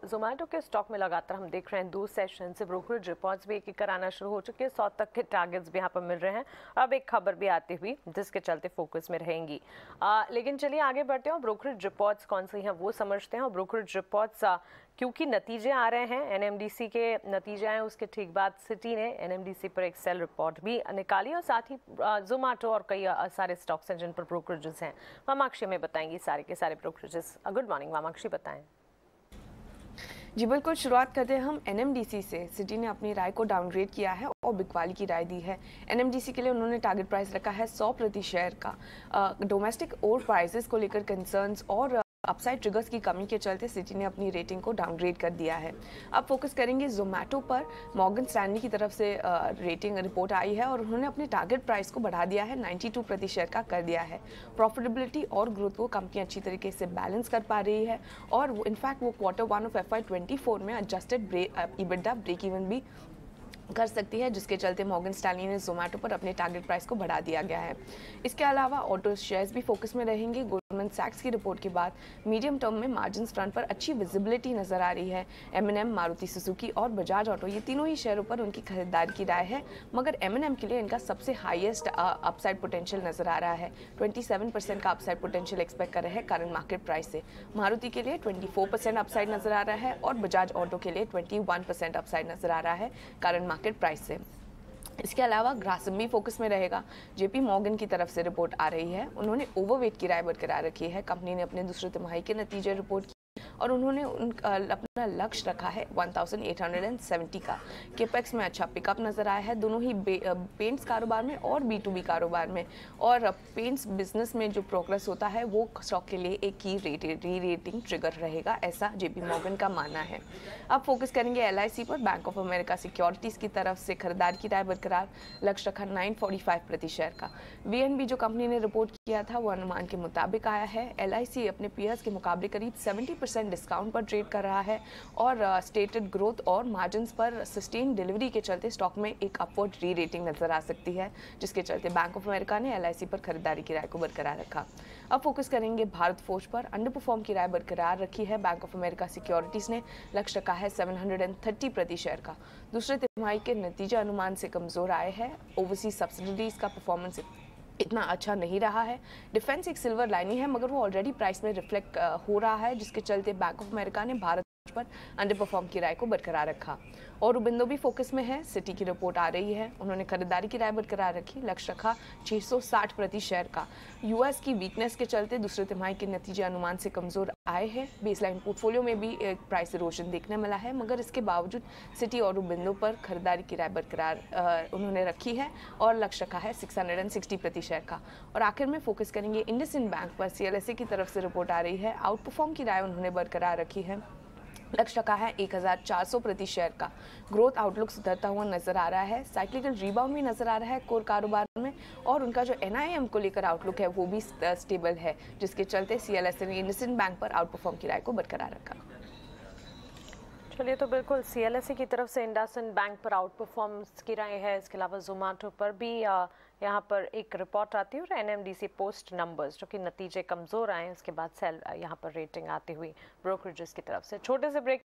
जोमेटो के स्टॉक में लगातार हम देख रहे हैं 2 सेशन से ब्रोकरेज रिपोर्ट्स भी एक आना शुरू हो चुके हैं। 100 तक के टारगेट्स भी यहाँ पर मिल रहे हैं। अब एक खबर भी आती हुई जिसके चलते फोकस में रहेंगी। लेकिन चलिए आगे बढ़ते हैं। ब्रोकरेज रिपोर्ट्स कौन सी हैं वो समझते हैं। और ब्रोकरेज रिपोर्ट्स क्योंकि नतीजे आ रहे हैं, एनएमडीसी के नतीजे आए, उसके ठीक बाद सिटी ने एनएमडीसी पर एक सेल रिपोर्ट भी निकाली और साथ ही जोमेटो और कई सारे स्टॉक्स हैं जिन पर ब्रोकरेजेस हैं। वामाक्षी में बताएंगी सारे के सारे ब्रोकरेजेस। गुड मॉर्निंग वामाक्षी, बताएं। जी बिल्कुल, शुरुआत करते हैं हम एनएमडीसी से। सिटी ने अपनी राय को डाउनग्रेड किया है और बिकवाली की राय दी है। एनएमडीसी के लिए उन्होंने टारगेट प्राइस रखा है 100 प्रति शेयर का। डोमेस्टिक और प्राइसेस को लेकर कंसर्न्स और अपसाइड ट्रिगर्स की कमी के चलते सिटी ने अपनी रेटिंग को डाउनग्रेड कर दिया है। अब फोकस करेंगे जोमेटो पर। मॉर्गन स्टैनली की तरफ से रेटिंग रिपोर्ट आई है और उन्होंने अपने टारगेट प्राइस को बढ़ा दिया है, 92 प्रति शेयर का कर दिया है। प्रॉफिटेबिलिटी और ग्रोथ को कंपनी अच्छी तरीके से बैलेंस कर पा रही है और इनफैक्ट वो Q1 ऑफ FY24 में एडजस्टेड EBITDA ब्रेक इवन भी कर सकती है, जिसके चलते मॉर्गन स्टैनली ने जोमेटो पर अपने टारगेट प्राइस को बढ़ा दिया गया है। इसके अलावा ऑटो शेयर्स भी फोकस में रहेंगे। गोल्डमैन सैक्स की रिपोर्ट के बाद मीडियम टर्म में मार्जिन फ्रंट पर अच्छी विजिबिलिटी नजर आ रही है। M&M, मारुति सुजुकी और बजाज ऑटो, ये तीनों ही शेयरों पर उनकी खरीदारी की राय है, मगर M&M के लिए इनका सबसे हाईएस्ट अपसाइड पोटेंशियल नजर आ रहा है। 27% का अपसाइड पोटेंशियल एक्सपेक्ट कर रहे हैं करंट मार्केट प्राइस से। मारुति के लिए 24% अपसाइड नजर आ रहा है और बजाज ऑटो के लिए 21% अपसाइड नजर आ रहा है करंट मार्केट प्राइस से। इसके अलावा ग्रासिम भी फोकस में रहेगा। जेपी मॉर्गन की तरफ से रिपोर्ट आ रही है, उन्होंने ओवरवेट की राय बरकरार रखी है। कंपनी ने अपने दूसरे तिमाही के नतीजे रिपोर्ट और उन्होंने अपना लक्ष्य रखा है 1870 का। केपेक्स में अच्छा पिकअप नजर आया है दोनों ही पेंट्स कारोबार में और B2B कारोबार में। और पेंट्स बिजनेस में जो प्रोग्रेस होता है वो स्टॉक के लिए एक की री रेटिंग ट्रिगर रहेगा, ऐसा जेपी मॉर्गन का मानना है। अब फोकस करेंगे LIC पर। बैंक ऑफ अमेरिका सिक्योरिटीज की तरफ से खरीदार की राय बरकरार, लक्ष्य रखा 945 प्रति शेयर का। VNB जो कंपनी ने रिपोर्ट किया था वो अनुमान के मुताबिक आया है। LIC अपने पीयर्स के मुकाबले करीब 70% डिस्काउंट पर ट्रेड कर रहा है और स्टेटेड ग्रोथ और मार्जिन्स पर सस्टेन डिलीवरी के चलते स्टॉक में एक अपवर्ड री रेटिंग नजर आ सकती है, जिसके चलते बैंक ऑफ अमेरिका ने LIC पर खरीदारी की राय को बरकरार रखा। अब फोकस करेंगे भारत फोर्ज पर। अंडर परफॉर्म की राय बरकरार रखी है बैंक ऑफ अमेरिका सिक्योरिटीज ने, लक्ष्य रखा है 730 प्रति शेयर का। दूसरे तिमाही के नतीजे अनुमान से कमजोर आए हैं। ओवरसीज सब्सिडीज का परफॉर्मेंस इतना अच्छा नहीं रहा है। डिफेंस एक सिल्वर लाइनिंग है, मगर वो ऑलरेडी प्राइस में रिफ्लेक्ट हो रहा है, जिसके चलते बैंक ऑफ अमेरिका ने भारत पर अंडर परफॉर्म की राय को बरकरार रखा। और उबिंदो भी फोकस में है। सिटी की रिपोर्ट आ रही है, उन्होंने खरीदारी की राय बरकरार रखी, लक्ष्य रखा 660 प्रति शेयर का। US की वीकनेस के चलते दूसरे तिमाही के नतीजे अनुमान से कमजोर आए हैं। बेसलाइन पोर्टफोलियो में भी एक प्राइस इरोजन देखने मिला है, मगर इसके बावजूद सिटी और उबिंदो पर खरीदारी की राय बरकरार उन्होंने रखी है और लक्ष्य रखा है 660 प्रति शेयर का। और आखिर में फोकस करेंगे इंडसइंड बैंक पर। CLSA की तरफ से रिपोर्ट आ रही है, आउट परफॉर्म की राय उन्होंने बरकरार रखी है, लक्ष्य रखा है 1400 प्रति शेयर का। ग्रोथ आउटलुक सुधरता हुआ नजर आ रहा है, साइक्लिकल रिबाउंड भी नजर आ रहा है कोर कारोबार में और उनका जो NIM को लेकर आउटलुक है वो भी स्टेबल है, जिसके चलते CLSA ने इंडसइंड बैंक पर आउट परफॉर्म की राय को बरकरार रखा। चलिए, तो बिल्कुल CLSA की तरफ से इंडसइंड बैंक पर आउट परफॉर्मेंस की राय है। इसके अलावा जोमेटो पर भी यहाँ पर एक रिपोर्ट आती है और NMDC पोस्ट नंबर्स जो कि नतीजे कमज़ोर आए, उसके बाद सेल यहाँ पर रेटिंग आती हुई ब्रोकरेजेस की तरफ से। छोटे से ब्रेक